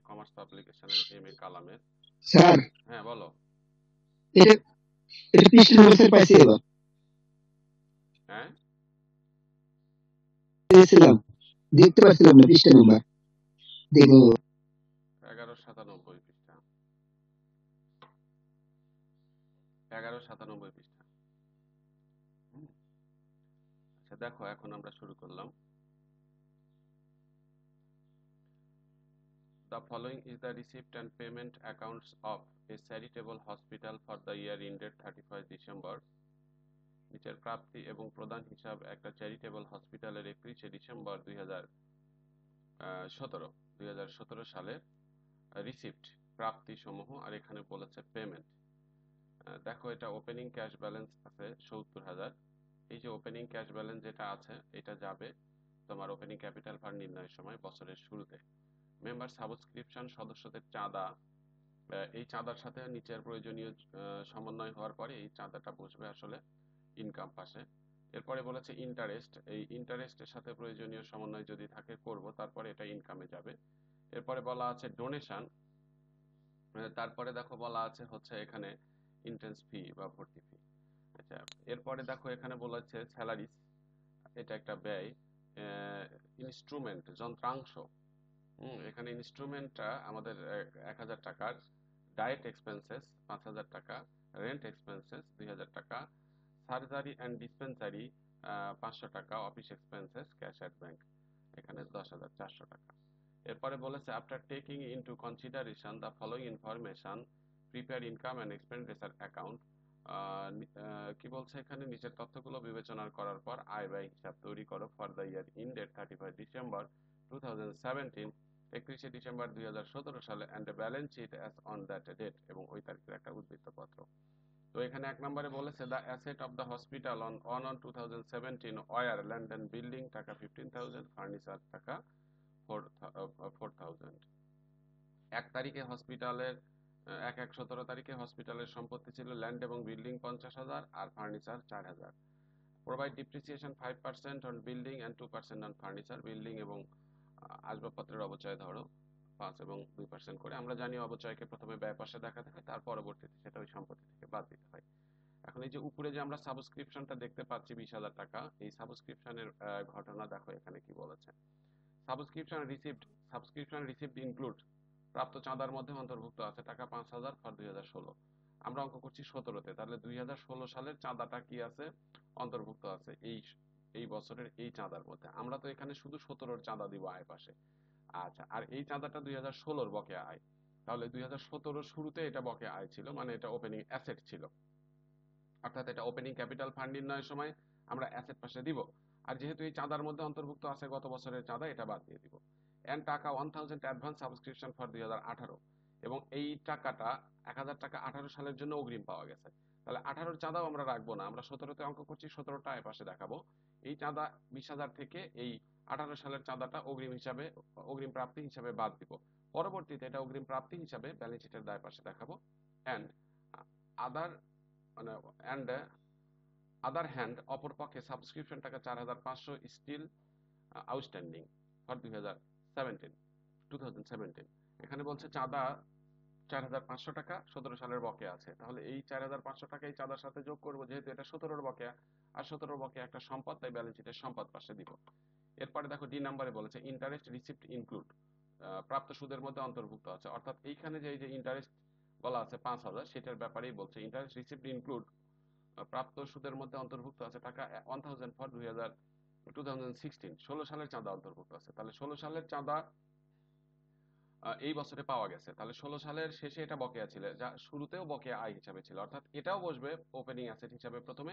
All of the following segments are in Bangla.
কমার্স পাবলিকেশনের MA কালামের। স্যার হ্যাঁ বলো। এটা এটা পৃষ্ঠা নম্বর স্যার পাইছি এবার হ্যাঁ পেয়েছিলাম দেখতে পাচ্ছিলাম না পৃষ্ঠা নাম্বার দেখো 1197 পৃষ্ঠা, 1197 পৃষ্ঠা। আচ্ছা দেখো, এখন আমরা শুরু করলাম। The following is the receipt and payment accounts of a charitable hospital for the year ended 31st December. নিচের প্রাপ্তি এবং প্রদান হিসাব একটা চ্যারিটেবল হসপিটালের 31শে ডিসেম্বর 2017 সালের রিসিপ্ট প্রাপ্তি সমূহ, আর এখানে বলেছে পেমেন্ট। দেখো, এটা ওপেনিং ক্যাশ ব্যালেন্স আছে 70,000। এই যে ওপেনিং ক্যাশ ব্যালেন্স যেটা আছে, এটা যাবে তোমার ওপেনিং ক্যাপিটাল ফান্ড নির্ণয়ের সময় বছরের শুরুতে। মেম্বার সাবস্ক্রিপশন, সদস্যদের চাঁদা, এই চাঁদার সাথে নিচের প্রয়োজনীয় সমন্বয় হওয়ার পরে এই চাঁদাটা বসবে আসলে ইনকাম পাশে। এরপরে বলেছে ইন্টারেস্ট, এই ইন্টারেস্টের সাথে প্রয়োজনীয় সমন্বয় যদি থাকে করব, তারপরে এটা ইনকামে যাবে। এরপরে বলা আছে ডোনেশন, তারপরে দেখো বলা আছে হচ্ছে এখানে এন্ট্রান্স ফি বা ভর্তি ফি। আচ্ছা, এরপরে দেখো এখানে বলেছে স্যালারিস, এটা একটা ব্যয়। ইনস্ট্রুমেন্ট, যন্ত্রাংশ, এখানে ইনস্ট্রুমেন্টটা আমাদের 1,000 টাকার, ডায়েট এক্সপেন্সেস 5,000 টাকা, রেন্ট এক্সপেন্সেস 2,000 টাকা, সার্জারি অ্যান্ড ডিসপেন্সারি 500 টাকা, office expenses cash at bank এখানে 10,400 টাকা। এরপরে বলেছে after taking into consideration the following information prepare income and expenditure account. কি বলছে এখানে, নিচের তথ্যগুলো বিবেচনা করার পর আয় ব্যয় হিসাব তৈরি করো for the year ended 31 December 2017, 31শে ডিসেম্বর 2017 সালে, and balance sheet as on that date, এবং ওই তারিখের একটা উদ্ধৃতপত্র। তো এখানে 1 নম্বরে বলেছে the asset of the hospital on 2017 were land and building টাকা 15,000, ফার্নিচার টাকা 4,000। 1 তারিখে হসপিটালের 1/1/17 তারিখে হসপিটালের সম্পত্তি ছিল ল্যান্ড এবং বিল্ডিং 50,000 আর furniture 4,000। Provide depreciation 5% on building and 2% on furniture, building এবং আসবাবপত্রের অবচয় ধরো 5 এবং 2% করে। আমরা জানি অবচয়কে প্রথমে ব্যয় পাশে দেখাতে হয়, তার পরবর্তীতে সেটা ওই সম্পত্তি থেকে বাদ দিতে হয়। এখন এই যে উপরে যে আমরা সাবস্ক্রিপশনটা দেখতে পাচ্ছি 20,000 টাকা, এই সাবস্ক্রিপশনের ঘটনা দেখো এখানে কি বলেছে। সাবস্ক্রিপশন রিসিপ্ট ইনক্লুড, প্রাপ্ত চাঁদার মধ্যে অন্তর্ভুক্ত আছে টাকা 5,000 ফর 2016। আমরা অঙ্ক করছি 17তে, তাহলে 2016 সালের চাঁদাটা কি আছে, অন্তর্ভুক্ত আছে এই বছরের এই চাঁদার মধ্যে। আমরা তো এখানে শুধু 17-র চাঁদা দিব আয় পাশে। আচ্ছা, আর এই চাঁদাটা 2016-র বকেয়া আয়, তাহলে 2017-র শুরুতে এটা বকেয়া আয় ছিল, মানে এটা ওপেনিং অ্যাসেট ছিল, অর্থাৎ এটা ওপেনিং ক্যাপিটাল ফান্ড নির্ণয়ের সময় আমরা অ্যাসেট পাশে দিব। আর যেহেতু এই চাঁদার মধ্যে অন্তর্ভুক্ত আছে গত বছরের চাঁদা, এটা বাদ দিয়ে দিব। এন্ড টাকা 1,000 অ্যাডভান্স সাবস্ক্রিপশন ফর 2018, এবং এই টাকাটা 1,000 টাকা 18 সালের জন্য অগ্রিম পাওয়া গেছে। তাহলে 18-র চাঁদাও আমরা রাখবো না, আমরা 17তে অঙ্ক করছি, 17টা এ পাশে দেখাবো। এই চাঁদা 20,000 থেকে এই 18 সালের চাঁদাটা অগ্রিম প্রাপ্তি হিসাবে বাদ দিব। পরবর্তীতে এটা অগ্রিম প্রাপ্তি হিসাবে ব্যালেন্স শিটের দায় পাশে দেখাবো। অ্যান্ড আদার মানে অ্যান্ড আদার হ্যান্ড, অপরপক্ষে সাবস্ক্রিপশন টাকা 4,500 স্টিল আউটস্ট্যান্ডিং ফর 2017। এখানে বলছে চাঁদা 4,500 টাকা 17 সালের বকেয়া আছে, তাহলে এই 4,500 টাকা এই চাঁদার সাথে যোগ করবো, যেহেতু এটা 17-র বকেয়া, আর 17-র বকেয়া একটা সম্পদ, তাই ব্যালেন্স শিটের সম্পদ পাশে দিব। এরপরে দেখো ডি নাম্বারে বলেছে ইন্টারেস্ট রিসিপ্ট ইনক্লুড, প্রাপ্ত সুদের মধ্যে অন্তর্ভুক্ত আছে, অর্থাৎ এইখানে যে এই যে ইন্টারেস্ট বলা আছে 5,000, সেটার ব্যাপারেই বলছে ইন্টারেস্ট রিসিপ্ট ইনক্লুড, প্রাপ্ত সুদের মধ্যে অন্তর্ভুক্ত আছে টাকা 1,000 ফর 2016, 16 সালের চাঁদা অন্তর্ভুক্ত আছে। তাহলে 16 সালের চাঁদা এই বছরে পাওয়া গেছে, তাহলে 16 সালের শেষে এটা বকেয়া ছিল, যা শুরুতেও বকেয়া আয় হিসাবে ছিল, অর্থাৎ এটাও বসবে ওপেনিং অ্যাসেট হিসাবে প্রথমে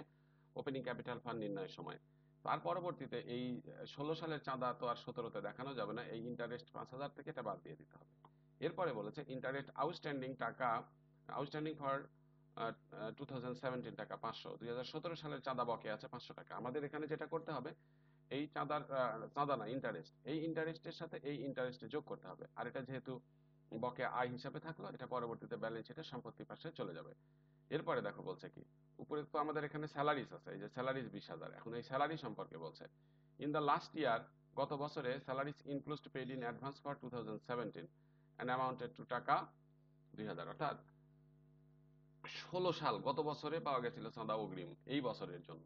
ওপেনিং ক্যাপিটাল ফান্ড নির্ণয়ের সময়। তার পরবর্তীতে এই 16 সালের চাঁদা তো আর 17তে দেখানো যাবে না, এই ইন্টারেস্ট 5,000 থেকে এটা বাদ দিয়ে দিতে হবে। এরপরে বলেছে ইন্টারেস্ট আউটস্ট্যান্ডিং টাকা, আউটস্ট্যান্ডিং ফর 2017 টাকা 500, 2017 সালের চাঁদা বকেয়া আছে 500 টাকা। আমাদের এখানে যেটা করতে হবে, এই চাঁদা না ইন্টারেস্ট, এই ইন্টারেস্টের সাথে এই ইন্টারেস্টে যোগ করতে হবে, আর এটা যেহেতু বকেয়া আয় হিসাবে থাকলো, এটা পরবর্তীতে ব্যালেন্স শিটে সম্পত্তি পাশে চলে যাবে। এরপরে দেখো বলছে কি, উপরে তো আমাদের এখানে স্যালারিস আছে, এই যে স্যালারিস 20,000, এখন এই স্যালারি সম্পর্কে বলছে ইন দ্য লাস্ট ইয়ার, গত বছরে salaries include paid in advance for 2017, and amounted to টাকা 2000, অর্থাৎ 16 সাল গত বছরে পাওয়া গেছিল চাঁদা অগ্রিম এই বছরের জন্য।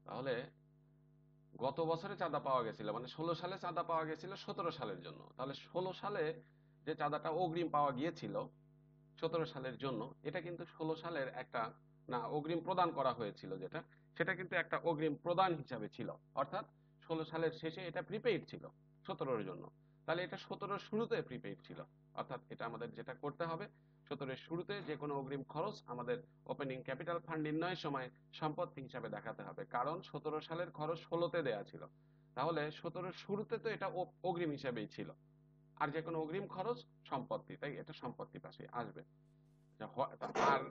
তাহলে গত বছরে চাঁদা পাওয়া গেছিল মানে 16 সালে চাঁদা পাওয়া গেছিল 17 সালের জন্য। তাহলে 16 সালে যে চাঁদাটা অগ্রিম পাওয়া গিয়েছিল 17 সালের জন্য, এটা কিন্তু 16 সালের একটা না অগ্রিম প্রদান করা হয়েছিল যেটা, সেটা কিন্তু একটা অগ্রিম প্রদান হিসাবে ছিল। অর্থাৎ 16 সালের শেষে এটা প্রিপেইড ছিল 17 এর জন্য। তাহলে এটা 17 শুরুতে প্রিপেইড ছিল। অর্থাৎ এটা আমাদের যেটা করতে হবে, 17 শুরুতে যে কোনো অগ্রিম খরচ আমাদের ওপেনিং ক্যাপিটাল ফান্ড নির্ণয়ের সময় সম্পত্তি হিসাবে দেখাতে হবে, কারণ 17 সালের খরচ 16তে দেয়া ছিল। তাহলে 17 শুরুতে তো এটা অগ্রিম হিসাবেই ছিল, আর যে কোনো অগ্রিম খরচ সম্পত্তি, তাই এটা সম্পত্তি পাশে আসবে। আর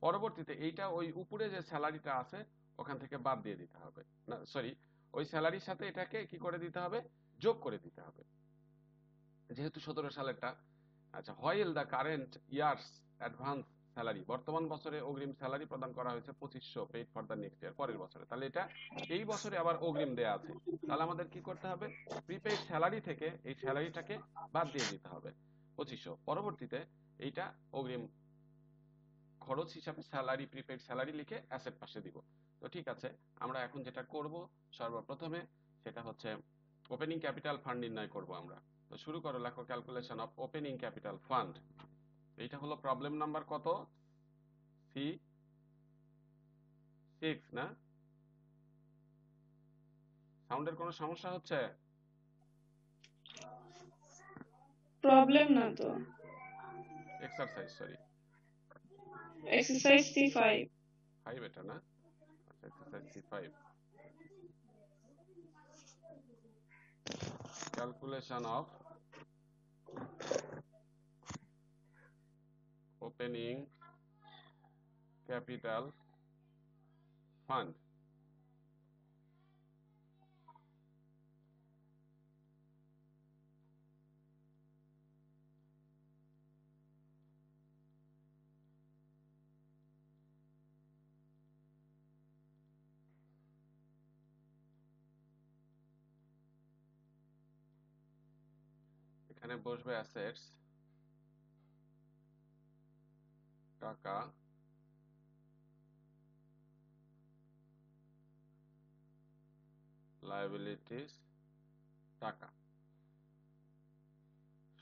পরবর্তীতে এইটা ওই উপরে যে স্যালারিটা আছে ওখান থেকে বাদ দিয়ে দিতে হবে, না সরি, ওই স্যালারির সাথে এটাকে কি করে দিতে হবে, যোগ করে দিতে হবে, যেহেতু 17 সালেরটা। আচ্ছা, while the current years advance salary, বর্তমান বছরে অগ্রিম স্যালারি প্রদান করা হয়েছে 2500 paid for the next year, পরের বছরে। তাহলে এটা এই বছরে আবার অগ্রিম দেয়া আছে। তাহলে আমাদের কি করতে হবে, প্রিপেইড স্যালারি থেকে এই স্যালারিটাকে বাদ দিয়ে দিতে হবে 2500। পরবর্তীতে এইটা অগ্রিম খরচ হিসাবে স্যালারি, প্রিপেইড স্যালারি লিখে অ্যাসেট পাশে দিব। তো ঠিক আছে, আমরা এখন যেটা করব সর্বপ্রথমে সেটা হচ্ছে ওপেনিং ক্যাপিটাল ফান্ড নির্ণয় করব আমরা। তো শুরু করো, লেখো calculation of opening capital fund. এইটা হলো প্রবলেম নাম্বার কত, C6 না? সাউন্ডের কোনো সমস্যা হচ্ছে? প্রবলেম না তো, এক্সারসাইজ, সরি, এক্সারসাইজ C5। 5 এটা না? আচ্ছা, exercise C5, calculation of opening capital fund. এখানে বসবে অ্যাসেটস টাকা, লায়াবিলিটিস টাকা।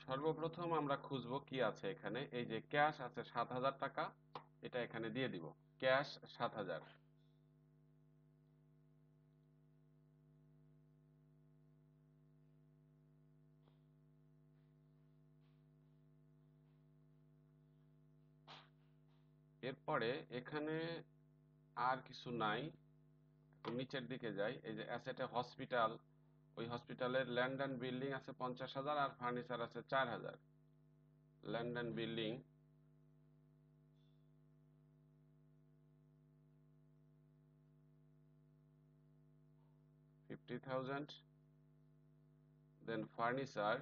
সর্বপ্রথম আমরা খুঁজবো কি আছে এখানে, এই যে ক্যাশ আছে 7000 টাকা, এটা এখানে দিয়ে দিব, ক্যাশ 7000। এরপরে এখানে আর কিছু নাই, নিচের দিকে যাই, এই যে অ্যাসেটে হসপিটাল, ওই হসপিটালের ল্যান্ড অ্যান্ড বিল্ডিং আছে 50,000 আর ফার্নিচার আছে 4000। Land and building 50,000, then furniture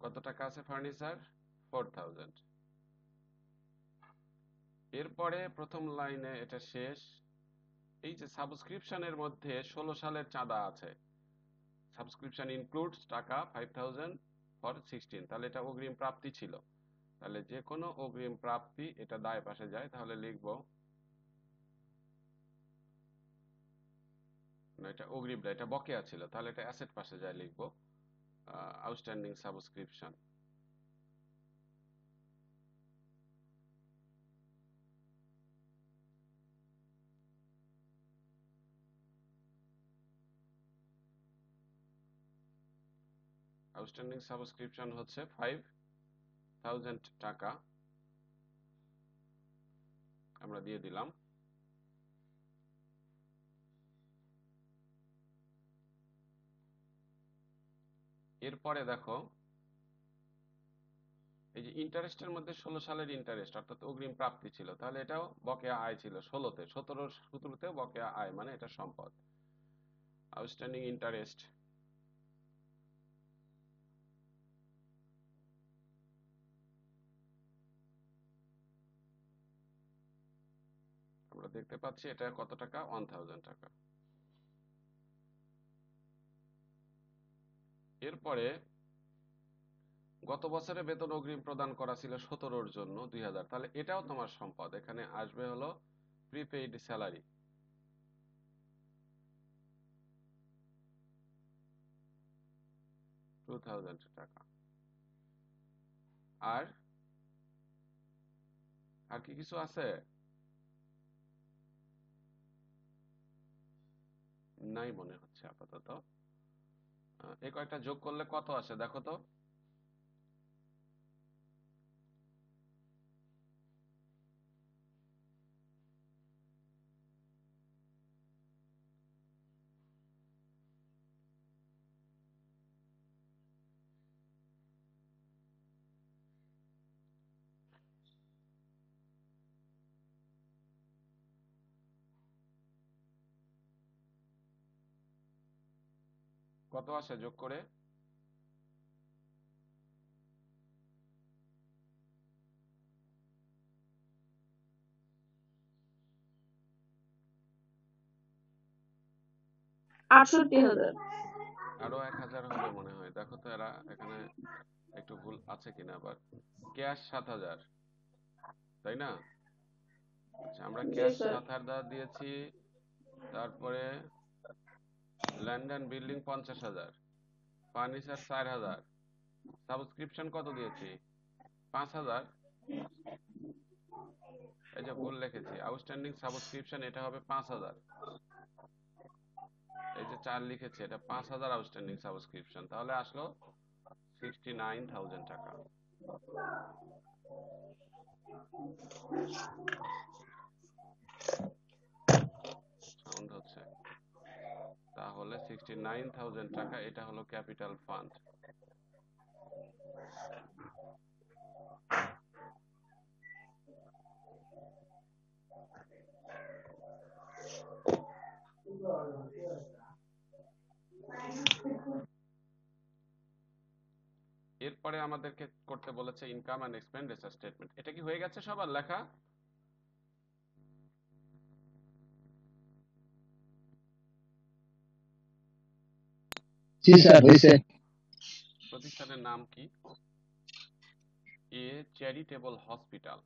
কত টাকা আছে, ফার্নিচার 4000। এরপরে প্রথম লাইনে এটা শেষ, এই যে সাবস্ক্রিপশনের মধ্যে 16 সালের চাঁদা আছে, সাবস্ক্রিপশন ইনক্লুডস টাকা 5000 ফর 16, তাহলে এটা অগ্রিম প্রাপ্তি ছিল। তাহলে যে কোনো অগ্রিম প্রাপ্তি এটা দায় পাশে যায়, তাহলে লিখব না, এটা অগ্রিম না, এটা বকেয়া ছিল, তাহলে এটা অ্যাসেট পাশে যায়, লিখব আউটস্ট্যান্ডিং সাবস্ক্রিপশন। আউটস্ট্যান্ডিং সাবস্ক্রিপশন হচ্ছে 5000 টাকা, আমরা দিয়ে দিলাম। এরপরে দেখো এই যে ইন্টারেস্টের মধ্যে 16 সালের ইন্টারেস্ট অর্থাৎ অগ্রিম প্রাপ্তি ছিল, তাহলে এটাও বকেয়া আয় ছিল 16তে, 17 বকেয়া আয় মানে এটা সম্পদ। আউটস্ট্যান্ডিং ইন্টারেস্ট আমরা দেখতে পাচ্ছি এটা কত টাকা, 1000 টাকা। এরপরে গত বছরে বেতন অগ্রিম প্রদান করা ছিল 17-র জন্য 2000, তাহলে এটাও তোমার সম্পদ। এখানে আসবে হলো প্রিপেইড স্যালারি, 2000 টাকা। আর আর কি কিছু আছে? নাই মনে হচ্ছে আপাতত। এই কয়েকটা যোগ করলে কত আসে দেখো তো। কত আসে যোগ করে? ৳৬৮,০০০। আরো 1000 হবে মনে হয়। দেখো তো এরা এখানে একটু ভুল আছে কিনা আবার। ক্যাশ 7000, তাই না? আচ্ছা, আমরা জি ক্যাশ স্যার। 7000 দিয়েছি। তারপরে land and building 50,000, furniture 4000, subscription কত দিয়েছি? 5000। এই যে ভুল লিখেছি, আউটস্ট্যান্ডিং সাবস্ক্রিপশন এটা হবে 5000। এই যে 4 লিখেছি, এটা 5000 আউটস্ট্যান্ডিং সাবস্ক্রিপশন, তাহলে আসলো 69,000 টাকা। সাউন্ড হচ্ছে। তাহলে 69,000 টাকা, এটা হলো ক্যাপিটাল ফান্ড। এরপরে আমাদেরকে করতে বলেছে ইনকাম অ্যান্ড এক্সপেন্ডিচার স্টেটমেন্ট। এটা কি হয়ে গেছে সবার লেখা? জি স্যার, হয়েছে। প্রতিষ্ঠানের নাম কি? A charitable hospital.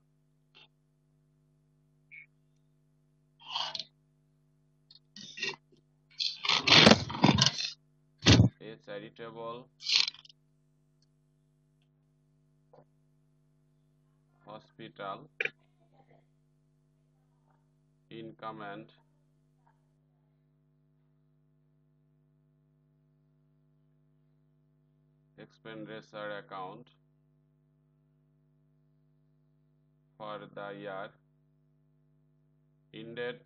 A charitable hospital. Income and expenditure account for the year ended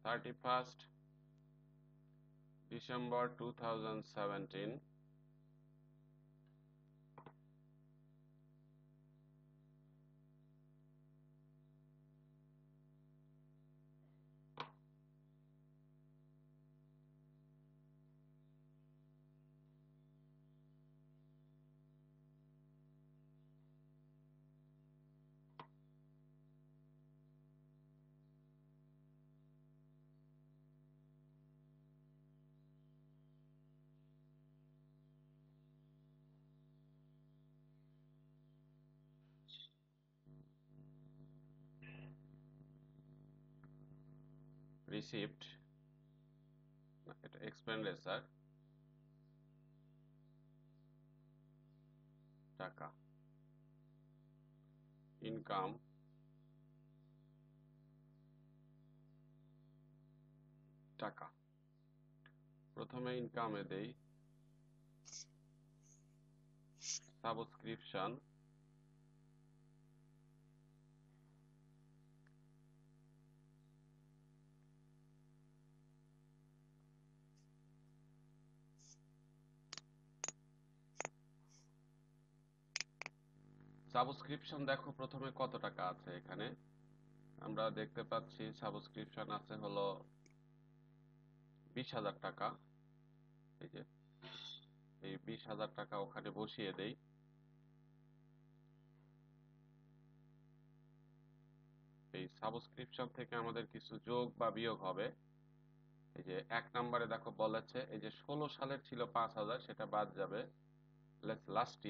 31st December 2017. Received, এটা expenditure টাকা, ইনকাম টাকা। প্রথমে ইনকামে দেই সাবস্ক্রিপশন, সাবস্ক্রিপশন দেখো প্রথমে কত টাকা আছে এখানে। আমরা দেখতে পাচ্ছি সাবস্ক্রিপশন আছে হলো 20,000 টাকা। এই যে এই 20,000 টাকা ওখানে বসিয়ে দেই। এই সাবস্ক্রিপশন থেকে আমাদের কিছু যোগ বা বিয়োগ হবে। এই যে 1 নম্বরে দেখো বলেছে এই যে 16 সালের ছিল 5000, সেটা বাদ যাবে। লাস্ট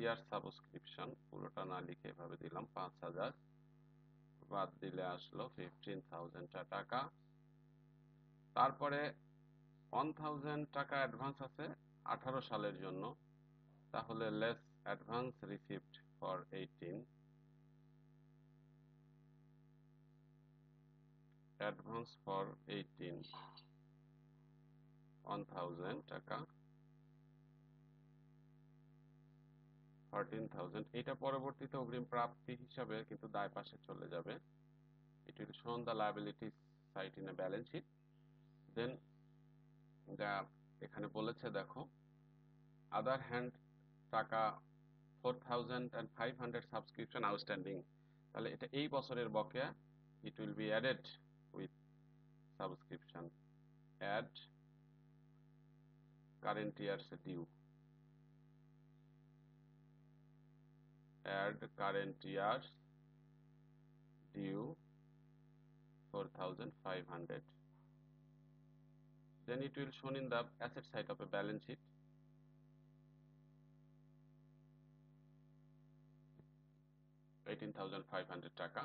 ইয়ার, সাবস্ক্রিপশন পুরোটা না লিখে এভাবে দিলাম 5000, বাদ দিলে আসলো 15,000 টাকা। তারপরে 1000 টাকা অ্যাডভান্স আছে 18 সালের জন্য, তাহলে less advance received for 18, advance for 18 1000 টাকা, 14,000। এটা পরবর্তীতে অগ্রিম প্রাপ্তি হিসাবে কিন্তু দায় পাশে চলে যাবে। It will show the liabilities side in a balance sheet. Then এখানে বলেছে দেখো আদার হ্যান্ড টাকা 4,500 সাবস্ক্রিপশন আউটস্ট্যান্ডিং, তাহলে এটা এই বছরের বকেয়া। It will be added with subscription, add current year's due, add current year's due 4,500. Then it will shown in the asset side of a balance sheet. $18,500 টাকা,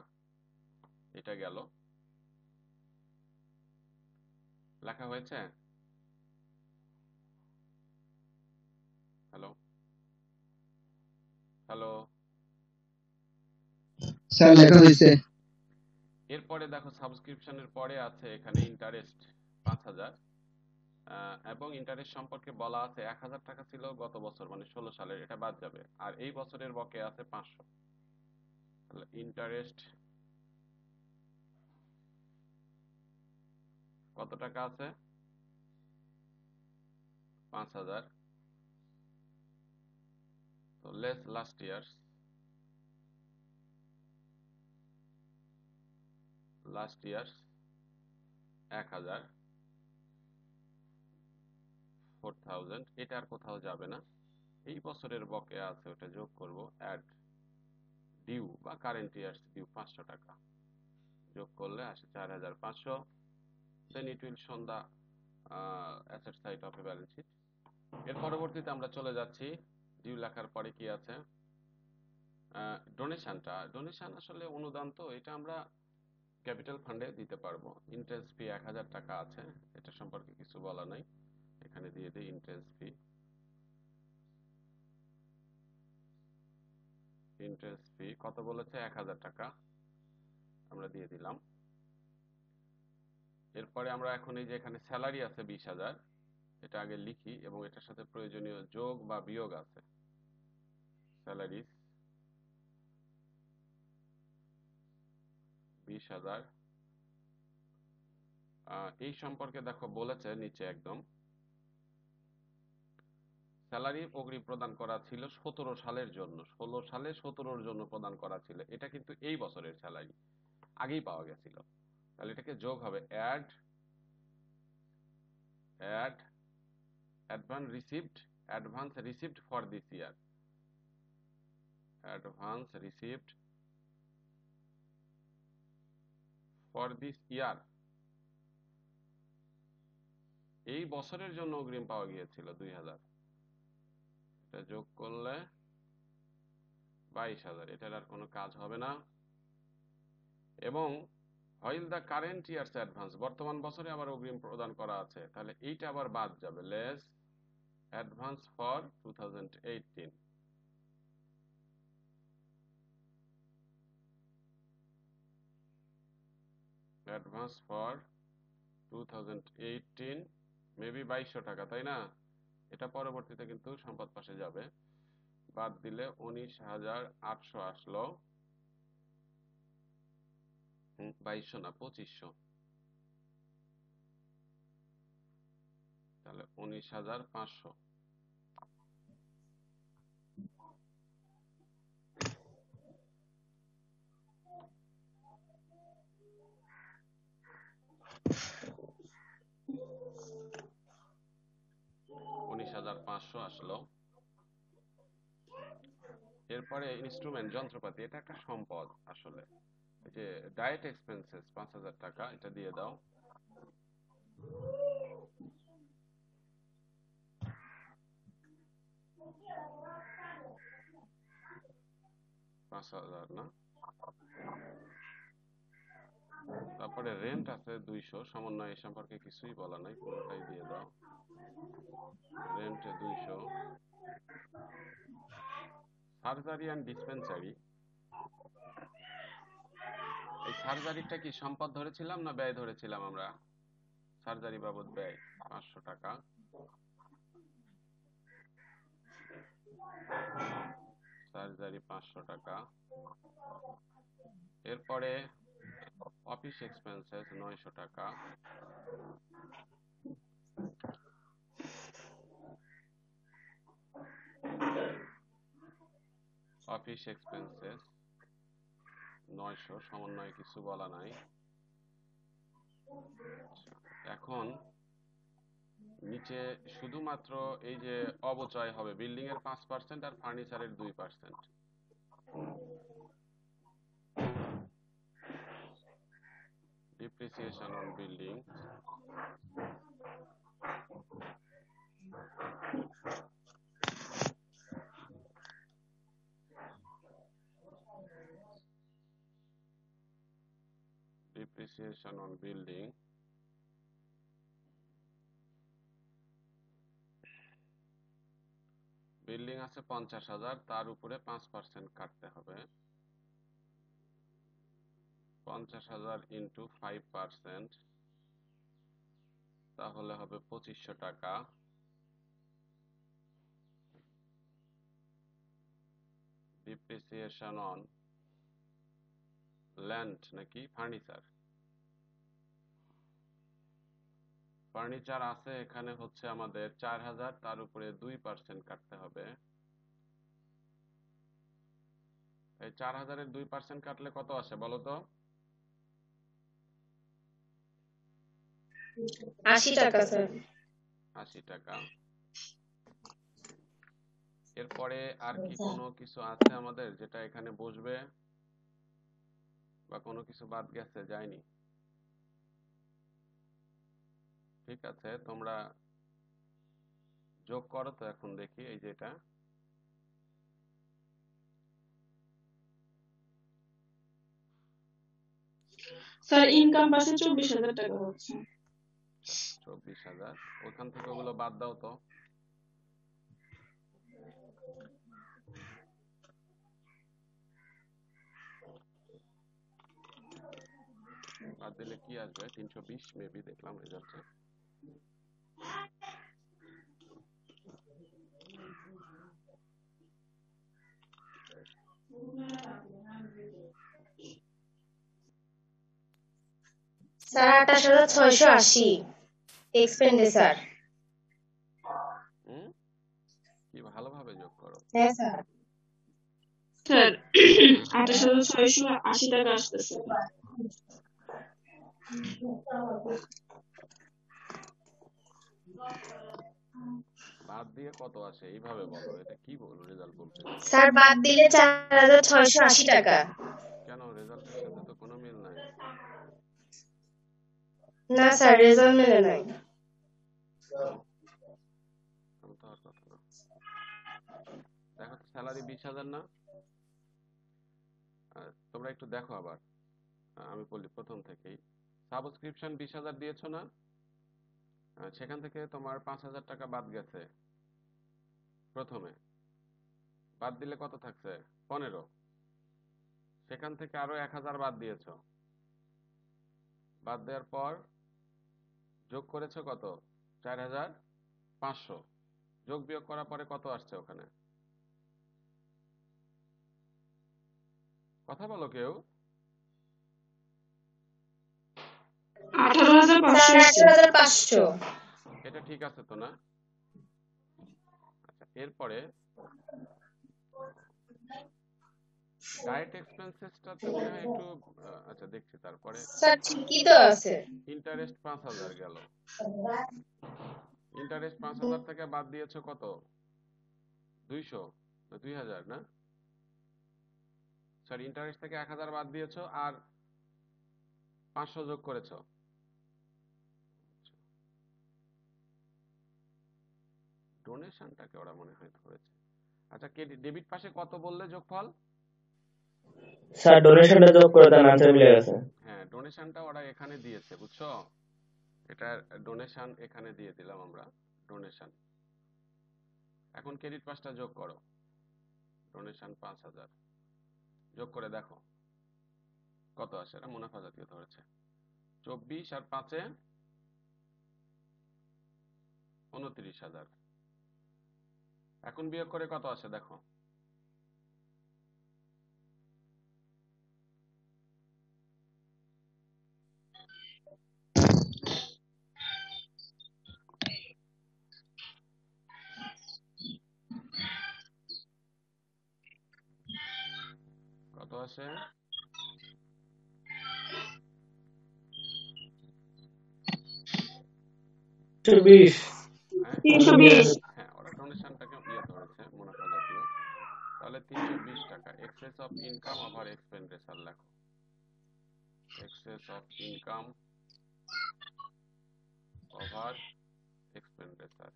এটা গেল। লেখা হয়েছে? হ্যালো হ্যালো স্যার লেখা হয়েছে। এরপরে দেখো সাবস্ক্রিপশনের পরে আছে এখানে ইন্টারেস্ট 5000, এবং ইন্টারেস্ট সম্পর্কে বলা আছে 1000 টাকা ছিল গত বছর মানে 16 সালের, এটা বাদ যাবে। আর এই বছরের বকেয়া আছে 500, তাহলে ইন্টারেস্ট কত টাকা আছে? 5000, তো লেস লাস্ট ইয়ার, 1000, 4000, এটা আর কোথাও যাবে না। এই বছরের বকেয়া আছে ওটা যোগ করব, অ্যাড ডিউ বা কারেন্ট ইয়ার্স ডিউ 500 টাকা, যোগ করলে আসে 4500। দেন it will shown the asset side of a balance sheet. এর পরবর্তীতে আমরা চলে যাচ্ছি ডিউ লেখার পরে কি আছে, ডোনেশনটা। ডোনেশন আসলে অনুদান, তো এটা আমরা ক্যাপিটাল ফান্ডে দিতে পারবো। ইন্টারেস্ট ফি 1000 টাকা আছে, এটা সম্পর্কে কিছু বলা নাই, এখানে দিয়ে দিই ইন্টারেস্ট ফি। ইন্টারেস্ট ফি কত বলেছে? 1000 টাকা, আমরা দিয়ে দিলাম। এরপরে আমরা এখন এই যে এখানে স্যালারি আছে 20,000, এটা আগে লিখি এবং এটার সাথে প্রয়োজনীয় যোগ বা বিয়োগ আছে। স্যালারি 20,000, এই সম্পর্কে দেখো বলেছে নিচে একদম, স্যালারি অগ্রিম প্রদান করা ছিল 17 সালের জন্য, 16 সালে 17-র জন্য প্রদান করা ছিল, এটা কিন্তু এই বছরের স্যালারি আগেই পাওয়া গেছিল, তাহলে এটাকে যোগ হবে add advance received for this year, advance received for this year, এই বছরের জন্য অগ্রিম পাওয়া গিয়েছিল 2000, এটা যোগ করলে 22,000, এটার আর কোনো কাজ হবে না। এবং while the current years advance, বর্তমান বছরে আবার অগ্রিম প্রদান করা আছে, তাহলে এইটা আবার বাদ যাবে, less advance for 2018, advance for 2018 maybe 2200 টাকা, তাই না? এটা পরবর্তীতে কিন্তু সম্পদ পাশে যাবে, বাদ দিলে 19,800 আসলো, 2200 না 2500, তাহলে 19,500। আসলো। এরপরে ইনস্ট্রুমেন্ট যন্ত্রপাতি, এটা একটা সম্পদ আসলে। এই যে ডায়েট এক্সপেন্সেস 5,000 টাকা, এটা দিয়ে দাও। না, তারপরে রেন্ট আছে 200, সমন্বয় এই সম্পর্কে কিছুই বলা নাই, পুরোটাই দিয়ে দাও। রেন্ট 200। সার্জারি অ্যান্ড ডিসপেন্সারি, এই সার্জারিটা কি সম্পদ ধরেছিলাম না ব্যয় ধরেছিলাম আমরা? সার্জারি বাবদ ব্যয় 500 টাকা। সার্জারি 500 টাকা। এরপরে অফিস এক্সপেন্সেস 900 টাকা। অফিস এক্সপেন্সেস 900, সমন্বয়ে কিছু বলা নাই। এখন নিচে শুধুমাত্র এই যে অবচয় হবে, বিল্ডিং এর 5% আর ফার্নিচারের 2%। Depreciation on building, depreciation on building building আছে 50,000, তার উপরে 5% কাটতে হবে। 50,000 ইন্টু 5%, তাহলে হবে 2500 টাকা। ডিপ্রিসিয়েশন অন ল্যান্ড নাকি ফার্নিচার? ফার্নিচার আছে এখানে হচ্ছে আমাদের 4,000, তার উপরে 2% কাটতে হবে। এই 4,000-এর 2% কাটলে কত আসে বলো তো? 80 টাকা স্যার। 80 টাকা। এরপরে আর কি কোনো কিছু আছে আমাদের যেটা এখানে বসবে, বা কোনো কিছু বাদ গেছে, যায়নি? ঠিক আছে, তোমরা যোগ করো তো এখন দেখি। এই যেটা স্যার ইনকাম পাশে 24,000 টাকা হচ্ছে। 24,000, ওখান থেকে ওগুলো বাদ দাও তো। বাদ দিলে কি আসবে? 320 মেবি দেখলাম রেজাল্টে। Sir 28,680 expenditure. কি ভালোভাবে যোগ করো। হ্যাঁ স্যার। স্যার 28,680 টাকা আসতেছে। বাদ দিয়ে কত আসে এইভাবে বলো, এটা কি বলো রেজাল্ট বলতে? স্যার বাদ দিলে 4,680 টাকা। কেন, রেজাল্টের সাথে তো কোনো মিল নাই। না স্যার, রেজাল্ট মেলে নাই। দেখো তো, স্যালারি 20,000 না? তোমরা একটু দেখো আবার, আমি বলি প্রথম থেকেই। সাবস্ক্রিপশন 20,000 দিয়েছো না? সেখান থেকে তোমার 5,000 টাকা বাদ গেছে প্রথমে। বাদ দিলে কত থাকছে? 15। সেখান থেকে আরো 1,000 বাদ দিয়েছো। বাদ দেওয়ার পর যোগ করেছো কত? 4,500। যোগ বিয়োগ করার পরে কত আসছে ওখানে? কথা বলো কেউ। 18,500। এটা ঠিক আছে তো না? আচ্ছা, এরপরে ডায়েট এক্সপেন্সেসটাতে মনে হয় একটু আচ্ছা দেখছি। তারপরে স্যার ঠিকই তো আছে। ইন্টারেস্ট 5,000 গেল। ইন্টারেস্ট 5,000 থেকে বাদ দিয়েছো কত? 200 না 2,000 না? সরি ইন্টারেস্ট থেকে 1000 বাদ দিয়েছো আর 500 যোগ করেছো। ডোনেশনটাকে ওরা মনে হয় ধরেছে। আচ্ছা ডেবিট পাশে কত বললে যোগফল? স্যার ডোনেশনটা যোগ করে দেন, আনসার মিলে গেছে। হ্যাঁ ডোনেশনটা ওরা এখানে দিয়েছে, বুঝছো? এটা ডোনেশন এখানে দিয়ে দিলাম আমরা, ডোনেশন। এখন ক্রেডিট পাসটা যোগ করো, ডোনেশন 5000 যোগ করে দেখো কত আসে। এটা মুনাফা জাতীয় ধরেছে। 24 আর 5-এ 29000। এখন বিয়োগ করে কত আসে দেখো। কত আসে? 320। হ্যাঁ 320। হ্যাঁ ওরা ডোনেশনটাকে ধরেছে মুনাফা জাতীয়। তাহলে 320 টাকা excess of income over expenditure লেখো। Excess of income over expenditure.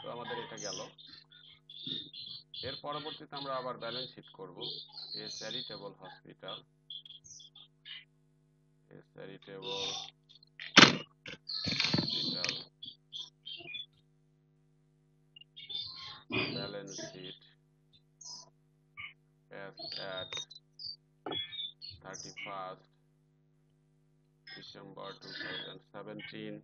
তো আমাদের এটা গেল। এর পরবর্তীতে আমরা আবার ব্যালেন্স শিট করব। A charitable hospital, a charitable hospital balance sheet as at 31st December 2017.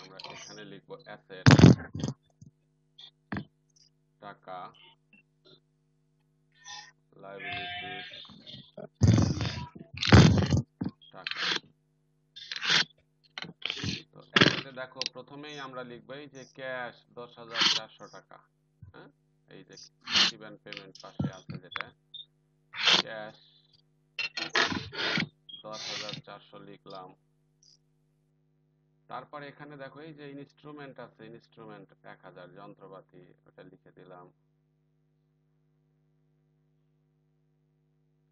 আমরা এখানে লিখব অ্যাসেট, টাকা, লায়াবিলিটিস, টাকা। তো অ্যাসেটে দেখো প্রথমেই আমরা লিখব এই যে ক্যাশ 10400 টাকা। হ্যাঁ এই যে রিসিভ এন্ড পেমেন্ট পাশে আছে যেটা ক্যাশ 10400 লিখলাম। তারপর এখানে দেখো এই যে ইনস্ট্রুমেন্ট আছে, ইনস্ট্রুমেন্ট 1000, যন্ত্রপাতি ওটা লিখে দিলাম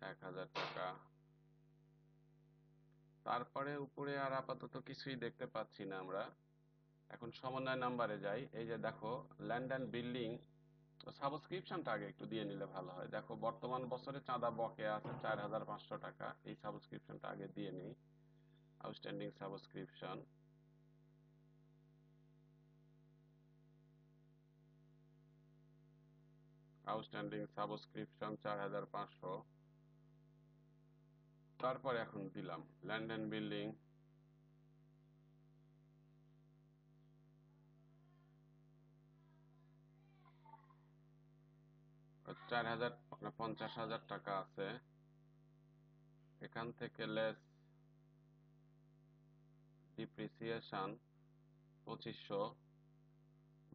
1000 টাকা। তারপরে উপরে আর আপাতত কিছুই দেখতে পাচ্ছি না আমরা। এখন সমন্বয় নাম্বারে যাই। এই যে দেখো ল্যান্ড অ্যান্ড বিল্ডিং সাবস্ক্রিপশনটা আগে একটু দিয়ে নিলে ভালো হয়। দেখো বর্তমান বছরে চাঁদা বকেয়া আছে 4500 টাকা। এই সাবস্ক্রিপশনটা আগে দিয়ে নেই। Outstanding subscription, outstanding subscription 4500। তারপর এখন দিলাম ল্যান্ড অ্যান্ড বিল্ডিং, $4000 50,000 টাকা আছে। এখান থেকে লেস ডিপ্রিসিয়েশন 2500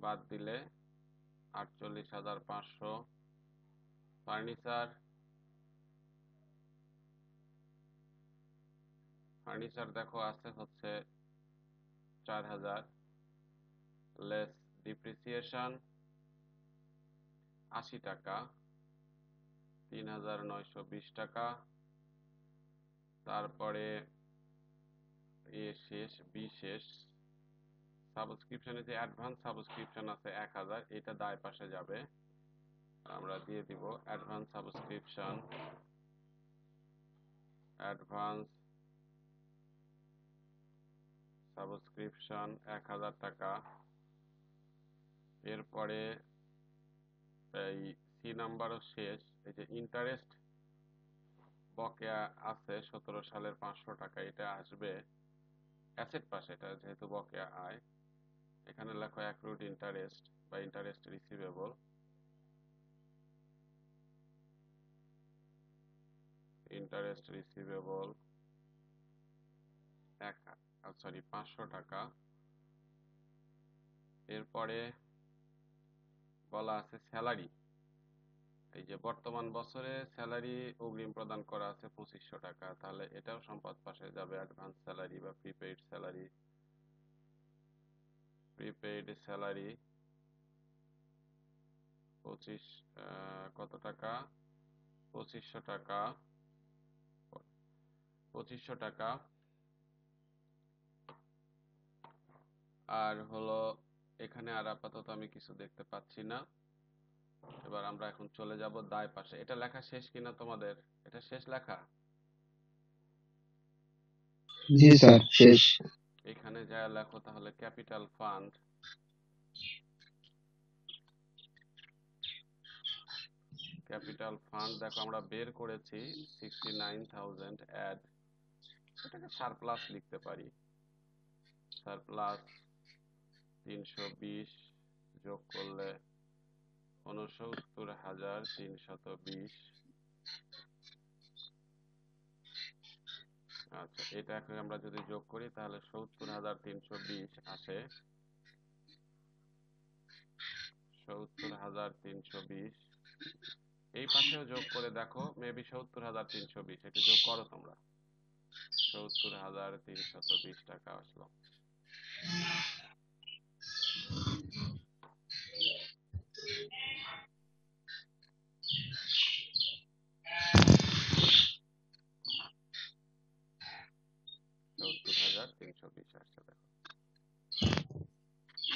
বাদ দিলে 48,500। ফার্নিচার, ফার্নিচার দেখো আছে হচ্ছে 4000 লেস ডিপ্রিসিয়েশন 80 টাকা, 3920 টাকা। তারপরে এ শেষ বি শেষ। সাবস্ক্রিপশনে যে অ্যাডভান্স সাবস্ক্রিপশন আছে 1000, এটা দায় পাশে যাবে। আমরা দিয়ে দিব অ্যাডভান্স সাবস্ক্রিপশন, অ্যাডভান্স সাবস্ক্রিপশন 1000 টাকা। এরপরে এই সি নাম্বারও শেষ। এই যে ইন্টারেস্ট বকেয়া আছে 17 সালের 500 টাকা, এটা আসবে অ্যাসেট পাশে, এটা যেহেতু বকেয়া আয়। এখানে লেখো অ্যাক্রুড ইন্টারেস্ট বা ইন্টারেস্ট রিসিভেবল, ইন্টারেস্ট রিসিভেবল 500 টাকা এরপরে বলা আছে স্যালারি। এই যে বর্তমান বছরে স্যালারি অগ্রিম প্রদান করা আছে 2500 টাকা, তাহলে এটাও সম্পদ পাশে যাবে। অ্যাডভান্স স্যালারি বা প্রিপেইড স্যালারি, প্রিপেইড স্যালারি 25 কত টাকা, 2500 টাকা, 2500 টাকা। আর হলো এখানে আর আপাতত আমি কিছু দেখতে পাচ্ছি না। এবার আমরা এখন চলে যাব দায় পাশে। এটা লেখা শেষ কিনা তোমাদের? এটা শেষ লেখা? জি স্যার, শেষ। এখানে যা লেখো তাহলে ক্যাপিটাল ফান্ড, ক্যাপিটাল ফান্ড দেখো আমরা বের করেছি 69,000 অ্যাড, এটাকে সারপ্লাস লিখতে পারি। সারপ্লাস 320 যোগ করলে 69,320। আচ্ছা, এটাকে আমরা যদি যোগ করি তাহলে 70,320 আসে। 70,320 এই পাশেও যোগ করে দেখো, মেবি 70,320, এটা যোগ করো তোমরা। 70,320 টাকা আসলো।